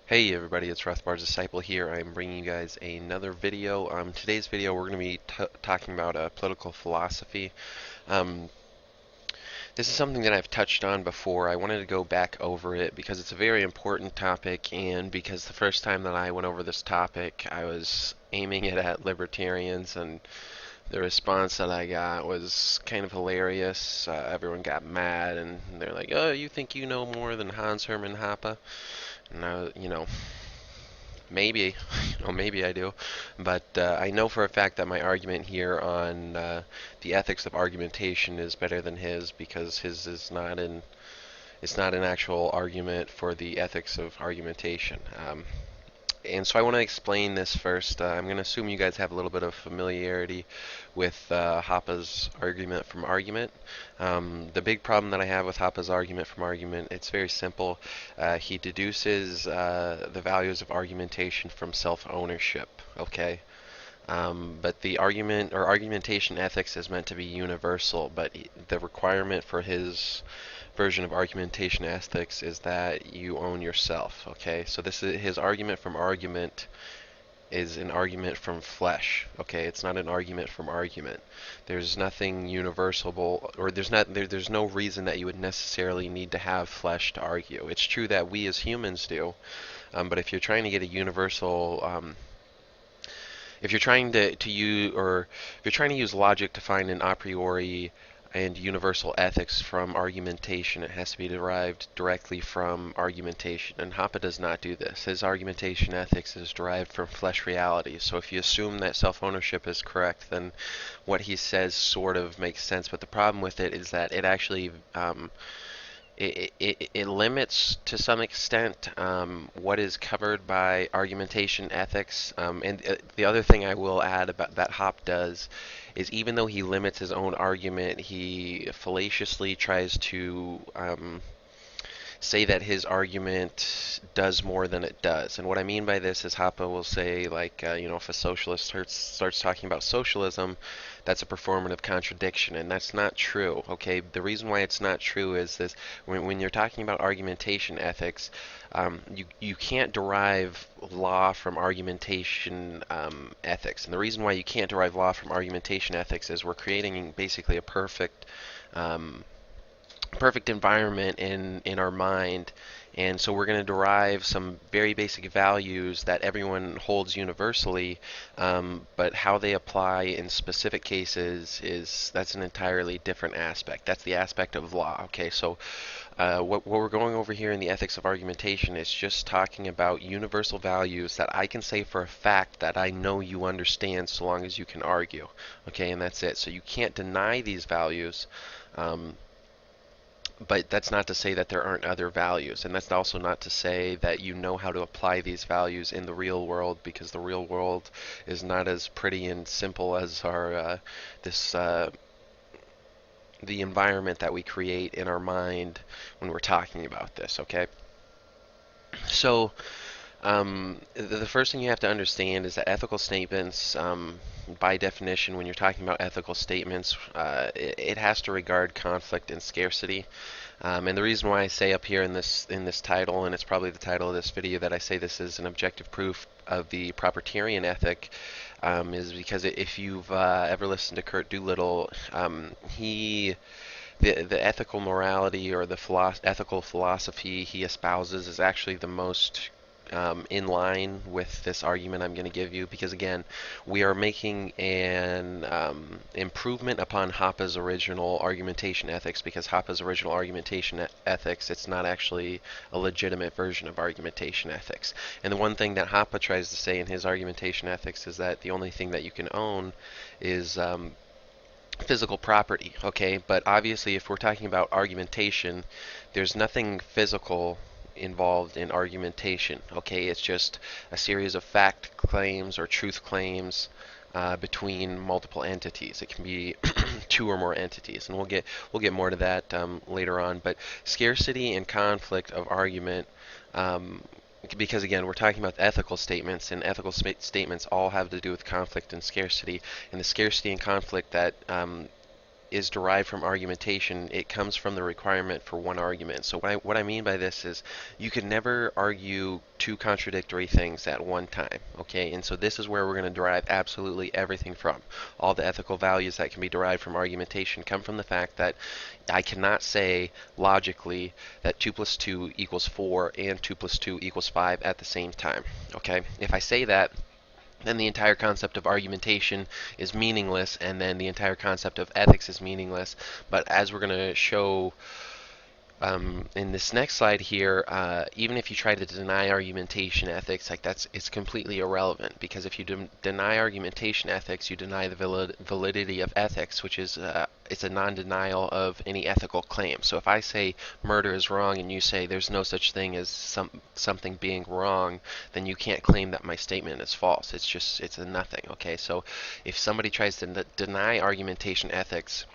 Hey everybody, it's Rothbardian Disciple here. I'm bringing you guys another video. Today's video we're going to be talking about political philosophy. Um, this is something that I've touched on before. I wanted to go back over it because it's a very important topic, and because the first time that I went over this topic I was aiming it at libertarians, and the response that I got was kind of hilarious. Everyone got mad and they're like, "Oh, you think you know more than Hans Hermann Hoppe?" And maybe, maybe I do, but I know for a fact that my argument here on the ethics of argumentation is better than his, because his is not an it's not an actual argument for the ethics of argumentation. And so I want to explain this first. I'm going to assume you guys have a little bit of familiarity with Hoppe's argument from argument. The big problem that I have with Hoppe's argument from argument, it's very simple. He deduces the values of argumentation from self-ownership. Okay. But the argument or argumentation ethics is meant to be universal, but the requirement for his version of argumentation ethics is that you own yourself. Okay, so this is his argument from argument is an argument from flesh. Okay, it's not an argument from argument. There's nothing universal, or there's no reason that you would necessarily need to have flesh to argue. It's true that we as humans do, but if you're trying to get a universal if you're trying to use, or if you're trying to use logic to find an a priori and universal ethics from argumentation, it has to be derived directly from argumentation, and Hoppe does not do this. His argumentation ethics is derived from flesh reality. So if you assume that self-ownership is correct, then what he says sort of makes sense, but the problem with it is that it actually it limits to some extent what is covered by argumentation ethics. And the other thing I will add about that Hoppe does is, even though he limits his own argument, he fallaciously tries to say that his argument does more than it does. And what I mean by this is, Hoppe will say, like, if a socialist starts talking about socialism, that's a performative contradiction, and that's not true. Okay, the reason why it's not true is this: when you're talking about argumentation ethics, you can't derive law from argumentation ethics. And the reason why you can't derive law from argumentation ethics is we're creating basically a perfect environment in our mind, and so we're going to derive some very basic values that everyone holds universally, but how they apply in specific cases that's an entirely different aspect. That's the aspect of law. Okay, so what we're going over here in the ethics of argumentation is just talking about universal values that I can say for a fact that I know you understand, so long as you can argue. Okay, and that's it. So you can't deny these values. But that's not to say that there aren't other values, and that's also not to say that you know how to apply these values in the real world, because the real world is not as pretty and simple as the environment that we create in our mind when we're talking about this. Okay, so the first thing you have to understand is that ethical statements, by definition, when you're talking about ethical statements, it has to regard conflict and scarcity. And the reason why I say up here in this title, and it's probably the title of this video, that I say this is an objective proof of the Propertarian ethic, is because if you've ever listened to Kurt Doolittle, the ethical morality, or the ethical philosophy he espouses, is actually the most in line with this argument I'm going to give you, because again, we are making an improvement upon Hoppe's original argumentation ethics, because Hoppe's original argumentation ethics, it's not actually a legitimate version of argumentation ethics. And the one thing that Hoppe tries to say in his argumentation ethics is that the only thing that you can own is physical property. Okay, but obviously if we're talking about argumentation, there's nothing physical involved in argumentation. Okay, it's just a series of fact claims or truth claims between multiple entities. It can be two or more entities, and we'll get more to that later on. But scarcity and conflict of argument, because again, we're talking about ethical statements, and ethical statements all have to do with conflict and scarcity. And the scarcity and conflict that is derived from argumentation, it comes from the requirement for one argument. So what I mean by this is you can never argue two contradictory things at one time, okay? And so this is where we're going to derive absolutely everything from. All the ethical values that can be derived from argumentation come from the fact that I cannot say logically that 2 plus 2 equals 4 and 2 plus 2 equals 5 at the same time, okay? If I say that, then the entire concept of argumentation is meaningless, and then the entire concept of ethics is meaningless. But as we're going to show in this next slide here, even if you try to deny argumentation ethics, it's completely irrelevant, because if you deny argumentation ethics, you deny the validity of ethics, which is it's a non-denial of any ethical claim. So if I say murder is wrong and you say there's no such thing as something being wrong, then you can't claim that my statement is false. It's a nothing. Okay, so if somebody tries to deny argumentation ethics,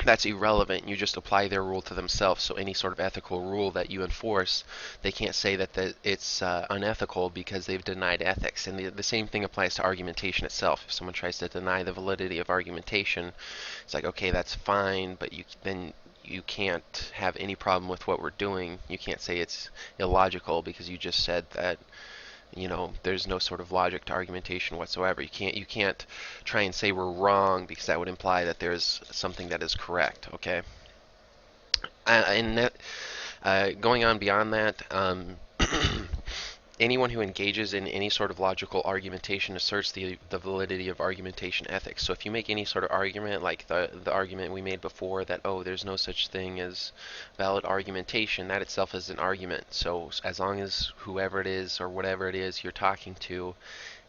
that's irrelevant. You just apply their rule to themselves. So any sort of ethical rule that you enforce, they can't say that it's unethical because they've denied ethics. And the same thing applies to argumentation itself. If someone tries to deny the validity of argumentation, it's like, okay, that's fine, but then you can't have any problem with what we're doing. You can't say it's illogical because you just said that, you know, there's no sort of logic to argumentation whatsoever. You can't try and say we're wrong, because that would imply that there's something that is correct. Okay, going on beyond that, anyone who engages in any sort of logical argumentation asserts the validity of argumentation ethics. So if you make any sort of argument, like the argument we made before, that, oh, there's no such thing as valid argumentation, that itself is an argument. So as long as whoever it is or whatever it is you're talking to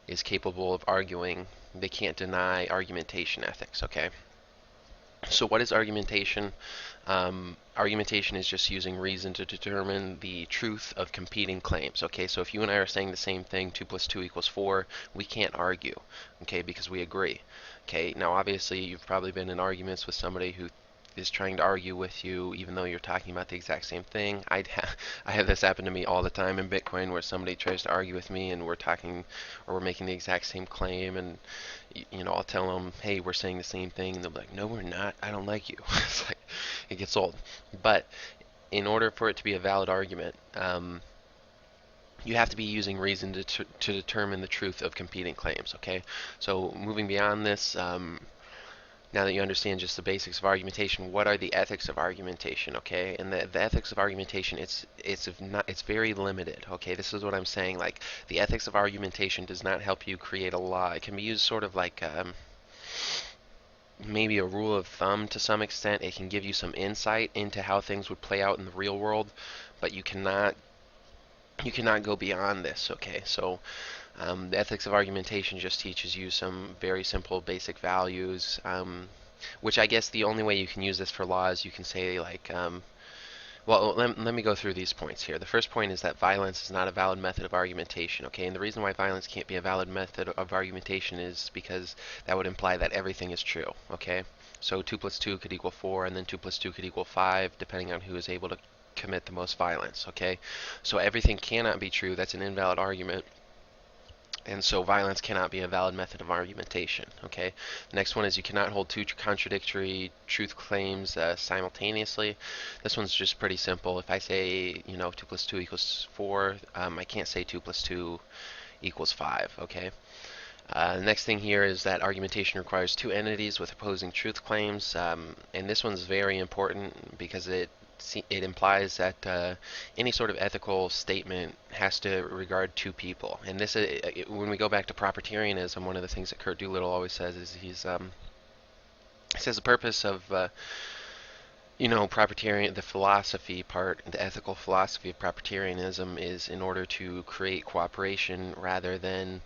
is capable of arguing, they can't deny argumentation ethics, okay? So what is argumentation? Argumentation is just using reason to determine the truth of competing claims. Okay, so if you and I are saying the same thing, 2 plus 2 equals 4, we can't argue, okay, because we agree. Okay, now obviously you've probably been in arguments with somebody who is trying to argue with you even though you're talking about the exact same thing. I have this happen to me all the time in Bitcoin, where somebody tries to argue with me and we're talking, or we're making the exact same claim, and you know, I'll tell them, hey, we're saying the same thing, and they'll be like, no, we're not, I don't like you. It's like, it gets old. But in order for it to be a valid argument, you have to be using reason to determine the truth of competing claims, okay? So moving beyond this, now that you understand just the basics of argumentation, what are the ethics of argumentation, okay? And the ethics of argumentation, it's very limited, okay? This is what I'm saying. Like, the ethics of argumentation does not help you create a law. It can be used sort of like maybe a rule of thumb to some extent. It can give you some insight into how things would play out in the real world, but you cannot go beyond this, okay? So the ethics of argumentation just teaches you some very simple basic values, which I guess the only way you can use this for law is you can say, like, well, let me go through these points here. The first point is that violence is not a valid method of argumentation, okay? And the reason why violence can't be a valid method of argumentation is because that would imply that everything is true, okay? So 2 plus 2 could equal 4, and then 2 plus 2 could equal 5, depending on who is able to commit the most violence, okay? So everything cannot be true. That's an invalid argument. And so violence cannot be a valid method of argumentation, okay? The next one is you cannot hold two contradictory truth claims simultaneously. This one's just pretty simple. If I say, you know, 2 plus 2 equals 4, I can't say 2 plus 2 equals 5, okay? The next thing here is that argumentation requires two entities with opposing truth claims, and this one's very important because it implies that any sort of ethical statement has to regard two people. And this, when we go back to Propertarianism, one of the things that Kurt Doolittle always says is he says the purpose of you know, Propertarian, the philosophy part, the ethical philosophy of Propertarianism is in order to create cooperation rather than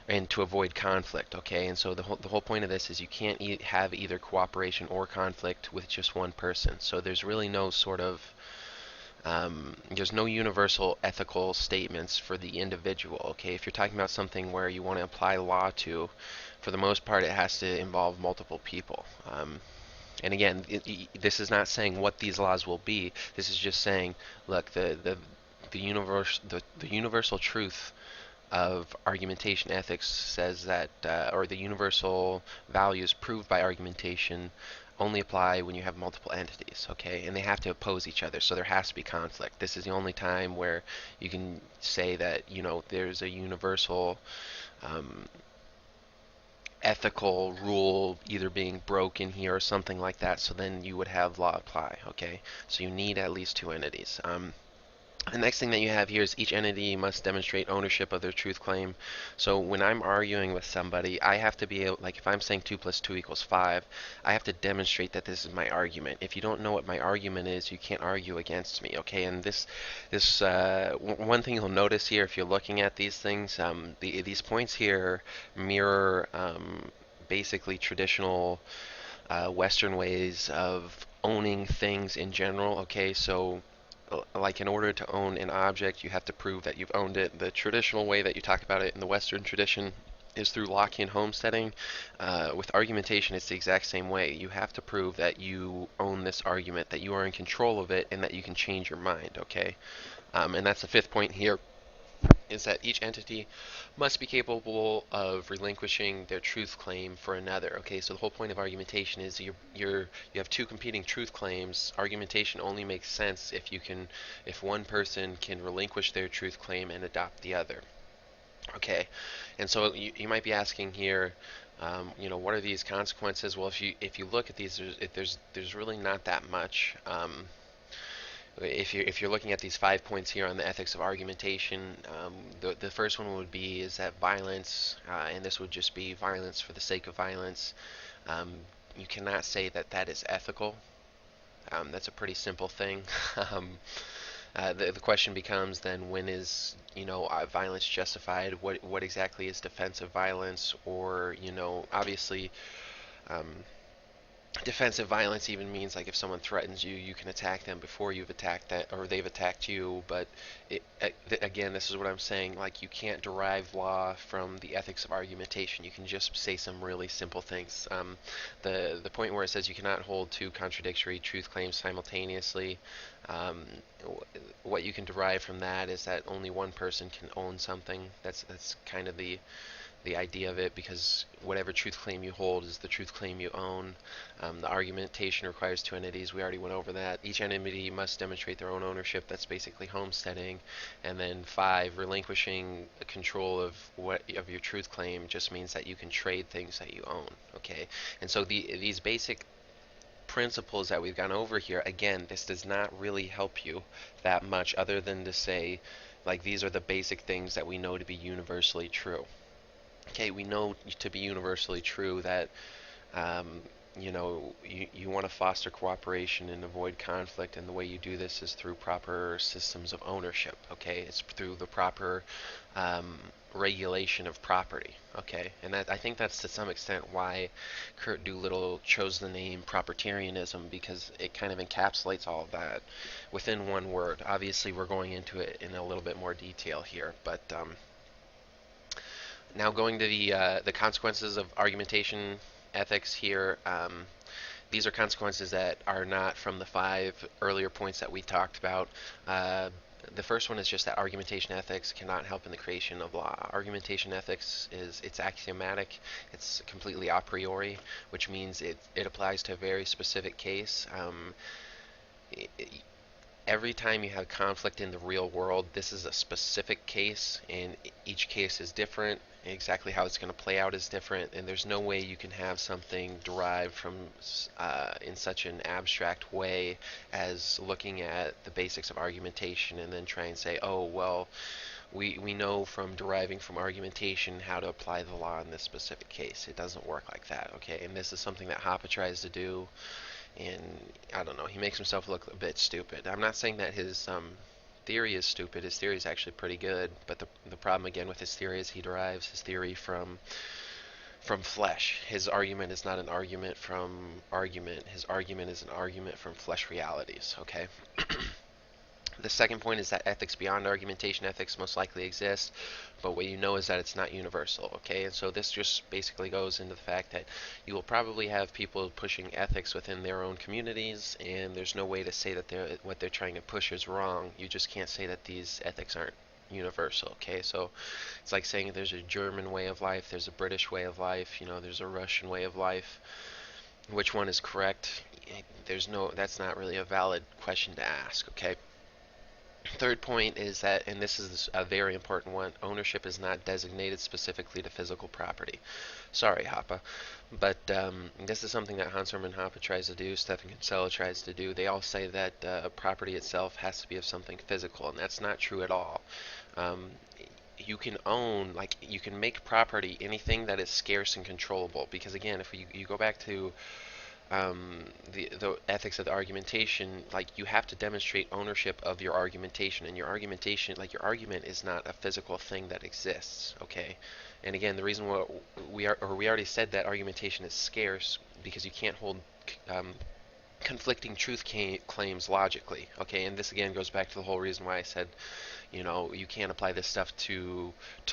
and to avoid conflict, okay? And so the whole point of this is you can't have either cooperation or conflict with just one person. So there's really no sort of there's no universal ethical statements for the individual, okay? If you're talking about something where you want to apply law to, for the most part, it has to involve multiple people. And again, this is not saying what these laws will be. This is just saying, look, the universal truth of argumentation ethics says that, or the universal values proved by argumentation only apply when you have multiple entities, okay? And they have to oppose each other, so there has to be conflict. This is the only time where you can say that, there's a universal um, ethical rule either being broken here or something like that, so then you would have law apply, okay? So you need at least two entities. The next thing that you have here is each entity must demonstrate ownership of their truth claim. So when I'm arguing with somebody, I have to be able, like if I'm saying 2 plus 2 equals 5, I have to demonstrate that this is my argument. If you don't know what my argument is, you can't argue against me, okay? And one thing you'll notice here, if you're looking at these things, these points here mirror basically traditional Western ways of owning things in general, okay? So like in order to own an object, you have to prove that you've owned it. The traditional way that you talk about it in the Western tradition is through Lockean homesteading. With argumentation, it's the exact same way. You have to prove that you own this argument, that you are in control of it, and that you can change your mind, okay? And that's the fifth point here, is that each entity must be capable of relinquishing their truth claim for another. Okay, so the whole point of argumentation is you have two competing truth claims. Argumentation only makes sense if one person can relinquish their truth claim and adopt the other. Okay, and so you might be asking here, what are these consequences? Well, if you look at these, there's really not that much. If you're looking at these 5 points here on the ethics of argumentation, the first one would be is that violence, and this would just be violence for the sake of violence. You cannot say that that is ethical. That's a pretty simple thing. The question becomes then, when is violence justified? What exactly is defensive violence? Or obviously. Defensive violence even means like if someone threatens you, you can attack them before you've attacked that, or they've attacked you. But again, this is what I'm saying. Like, you can't derive law from the ethics of argumentation. You can just say some really simple things. The point where it says you cannot hold two contradictory truth claims simultaneously. What you can derive from that is that only one person can own something. That's kind of the idea of it, because whatever truth claim you hold is the truth claim you own. The argumentation requires two entities. We already went over that. Each entity must demonstrate their own ownership. That's basically homesteading. And then 5, relinquishing control of your truth claim just means that you can trade things that you own. Okay, and so these basic principles that we've gone over here, again, this does not really help you that much, other than to say, like, these are the basic things that we know to be universally true. Okay, we know to be universally true that you want to foster cooperation and avoid conflict, and the way you do this is through proper systems of ownership. Okay, it's through the proper regulation of property. Okay, and I think that's to some extent why Kurt Doolittle chose the name Propertarianism, because it kind of encapsulates all of that within one word. Obviously, we're going into it in a little bit more detail here, but now going to the consequences of argumentation ethics here. These are consequences that are not from the 5 earlier points that we talked about. The first one is just that argumentation ethics cannot help in the creation of law. Argumentation ethics it's axiomatic, it's completely a priori, which means it applies to a very specific case. Every time you have conflict in the real world, this is a specific case, and each case is different. Exactly how it's going to play out is different, and there's no way you can have something derived from in such an abstract way as looking at the basics of argumentation and then try and say, oh, well, we know from deriving from argumentation how to apply the law in this specific case. It doesn't work like that, okay? And this is something that Hoppe tries to do, and I don't know, he makes himself look a bit stupid. I'm not saying that his theory is stupid. His theory is actually pretty good, but the problem again with his theory is he derives his theory from flesh. His argument is not an argument from argument. His argument is an argument from flesh realities, okay? The second point is that ethics beyond argumentation ethics most likely exist, but what you know is that it's not universal, okay? And so this just basically goes into the fact that you will probably have people pushing ethics within their own communities, and there's no way to say that what they're trying to push is wrong. You just can't say that these ethics aren't universal, okay? So it's like saying there's a German way of life, there's a British way of life, there's a Russian way of life. which one is correct, that's not really a valid question to ask, okay? Third point is that, and this is a very important one, ownership is not designated specifically to physical property. Sorry, Hoppe, but this is something that Hans Hermann Hoppe tries to do, Stephen Kinsella tries to do. They all say that property itself has to be of something physical, and that's not true at all. Um, you can own, like, you can make property anything that is scarce and controllable, because again, if you go back to the ethics of the argumentation, like, you have to demonstrate ownership of your argumentation, and your argumentation, like, your argument is not a physical thing that exists, okay? And again, the reason why we already said that argumentation is scarce because you can't hold um, conflicting truth claims logically, okay? And this again goes back to the whole reason why I said, you know, you can't apply this stuff to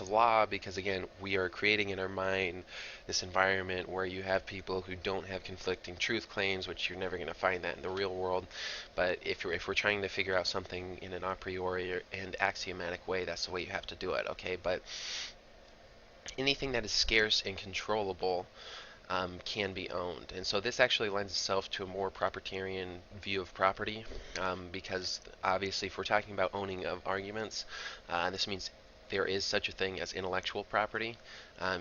law, because again, we are creating in our mind this environment where you have people who don't have conflicting truth claims, which you're never going to find that in the real world. But if we're trying to figure out something in an a priori and axiomatic way, that's the way you have to do it, okay? But anything that is scarce and controllable can be owned. And so this actually lends itself to a more propertarian view of property, because obviously if we're talking about owning of arguments, this means there is such a thing as intellectual property.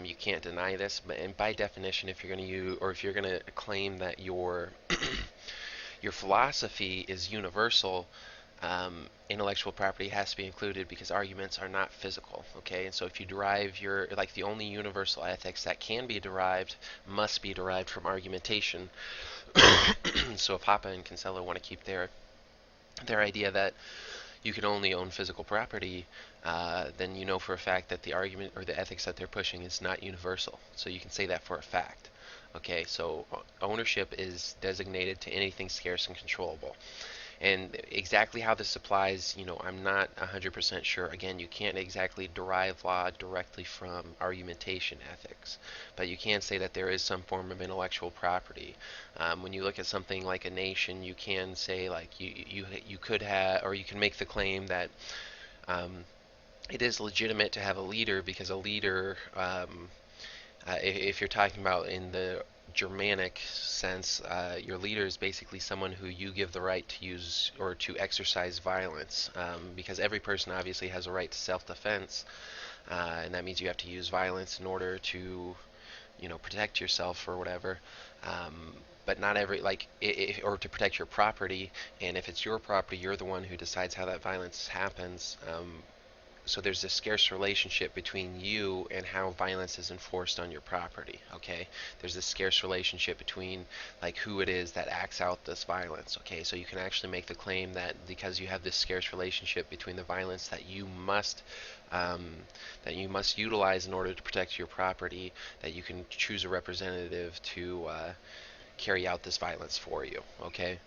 You can't deny this, and by definition, if you're going to use, or if you're going to claim that your your philosophy is universal, intellectual property has to be included because arguments are not physical, okay? And so if you derive your, like, the only universal ethics that can be derived must be derived from argumentation. So if Hoppe and Kinsella want to keep their idea that you can only own physical property, then you know for a fact that the argument or the ethics that they're pushing is not universal. So you can say that for a fact. Okay, so ownership is designated to anything scarce and controllable. And exactly how this applies, you know, I'm not 100% sure. Again, you can't exactly derive law directly from argumentation ethics, but you can say that there is some form of intellectual property. When you look at something like a nation, you can say, like, you could have, or you can make the claim that it is legitimate to have a leader, because a leader, if you're talking about in the Germanic sense, your leader is basically someone who you give the right to use or to exercise violence, because every person obviously has a right to self-defense, and that means you have to use violence in order to, you know, protect yourself or whatever. But not every, like, or to protect your property, and if it's your property, you're the one who decides how that violence happens. So there's this scarce relationship between you and how violence is enforced on your property, okay? There's this scarce relationship between, like, who it is that acts out this violence, okay? So you can actually make the claim that because you have this scarce relationship between the violence that you must utilize in order to protect your property, that you can choose a representative to carry out this violence for you, okay?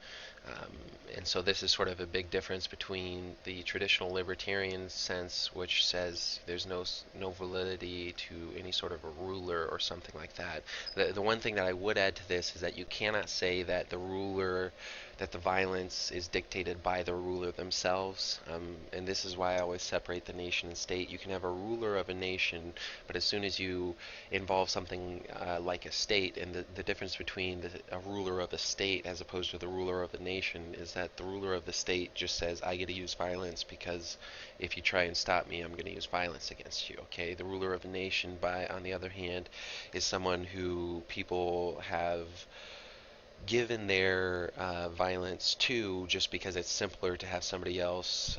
And so this is sort of a big difference between the traditional libertarian sense, which says there's no validity to any sort of a ruler or something like that. The one thing that I would add to this is that you cannot say that the violence is dictated by the ruler themselves. And this is why I always separate the nation and state. You can have a ruler of a nation, but as soon as you involve something like a state, and the difference between a ruler of a state as opposed to the ruler of a nation is that the ruler of the state just says, I get to use violence because if you try and stop me, I'm going to use violence against you, okay? The ruler of a nation, on the other hand, is someone who people have given their violence to just because it's simpler to have somebody else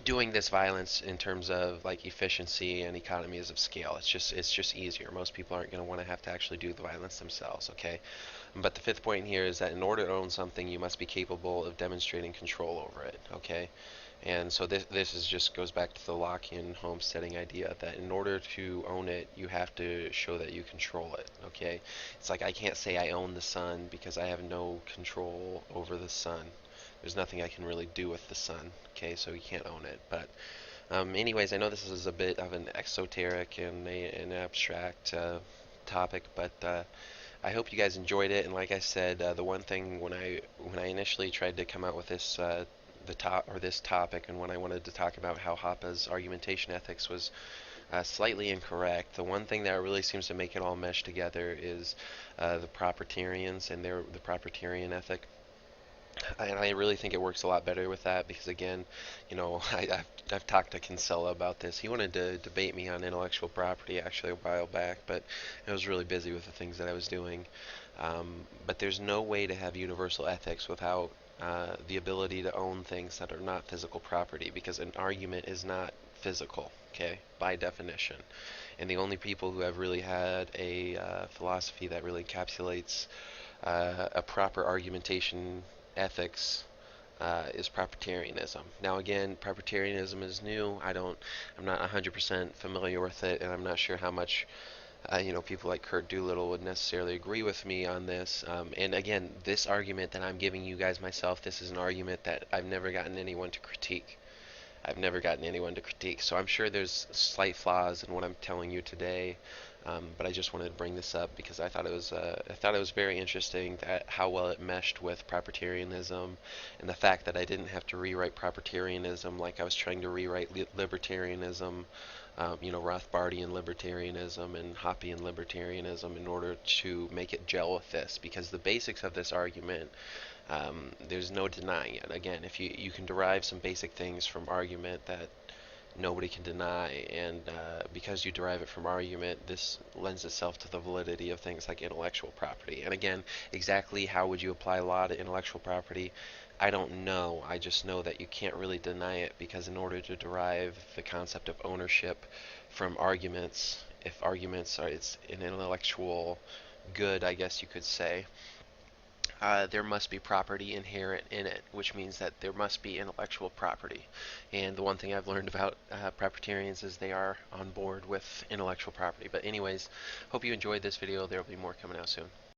doing this violence in terms of, like, efficiency and economies of scale. It's just easier. Most people aren't going to want to have to actually do the violence themselves, okay? But the fifth point here is that in order to own something, you must be capable of demonstrating control over it, okay? And so this just goes back to the Lockean homesteading idea that in order to own it, you have to show that you control it, okay? It's like, I can't say I own the sun because I have no control over the sun. There's nothing I can really do with the sun, okay? So you can't own it. But anyways, I know this is a bit of an exoteric and an abstract topic, but I hope you guys enjoyed it. And like I said, the one thing when I initially tried to come out with this this topic, and when I wanted to talk about how Hoppe's argumentation ethics was slightly incorrect. The one thing that really seems to make it all mesh together is the Propertarians and the Propertarian ethic. And I really think it works a lot better with that because, again, I've talked to Kinsella about this. He wanted to debate me on intellectual property actually a while back, but I was really busy with the things that I was doing. But there's no way to have universal ethics without the ability to own things that are not physical property, because an argument is not physical, okay, by definition. And the only people who have really had a philosophy that really encapsulates a proper argumentation ethics is Propertarianism. Now, again, Propertarianism is new. I'm not 100% familiar with it, and I'm not sure how much people like Kurt Doolittle would necessarily agree with me on this. And again, this argument that I'm giving you guys myself, this is an argument that I've never gotten anyone to critique. I've never gotten anyone to critique. So I'm sure there's slight flaws in what I'm telling you today, but I just wanted to bring this up because I thought it was very interesting that how well it meshed with Propertarianism, and the fact that I didn't have to rewrite Propertarianism like I was trying to rewrite libertarianism, Rothbardian libertarianism and Hoppean libertarianism in order to make it gel with this, because the basics of this argument, there's no denying it. Again, if you can derive some basic things from argument that nobody can deny, and because you derive it from argument, this lends itself to the validity of things like intellectual property. And again, exactly how would you apply law to intellectual property? I don't know. I just know that you can't really deny it, because in order to derive the concept of ownership from arguments, if arguments are it's an intellectual good, I guess you could say, there must be property inherent in it, which means that there must be intellectual property. And the one thing I've learned about Propertarians is they are on board with intellectual property. But anyways, hope you enjoyed this video. There will be more coming out soon.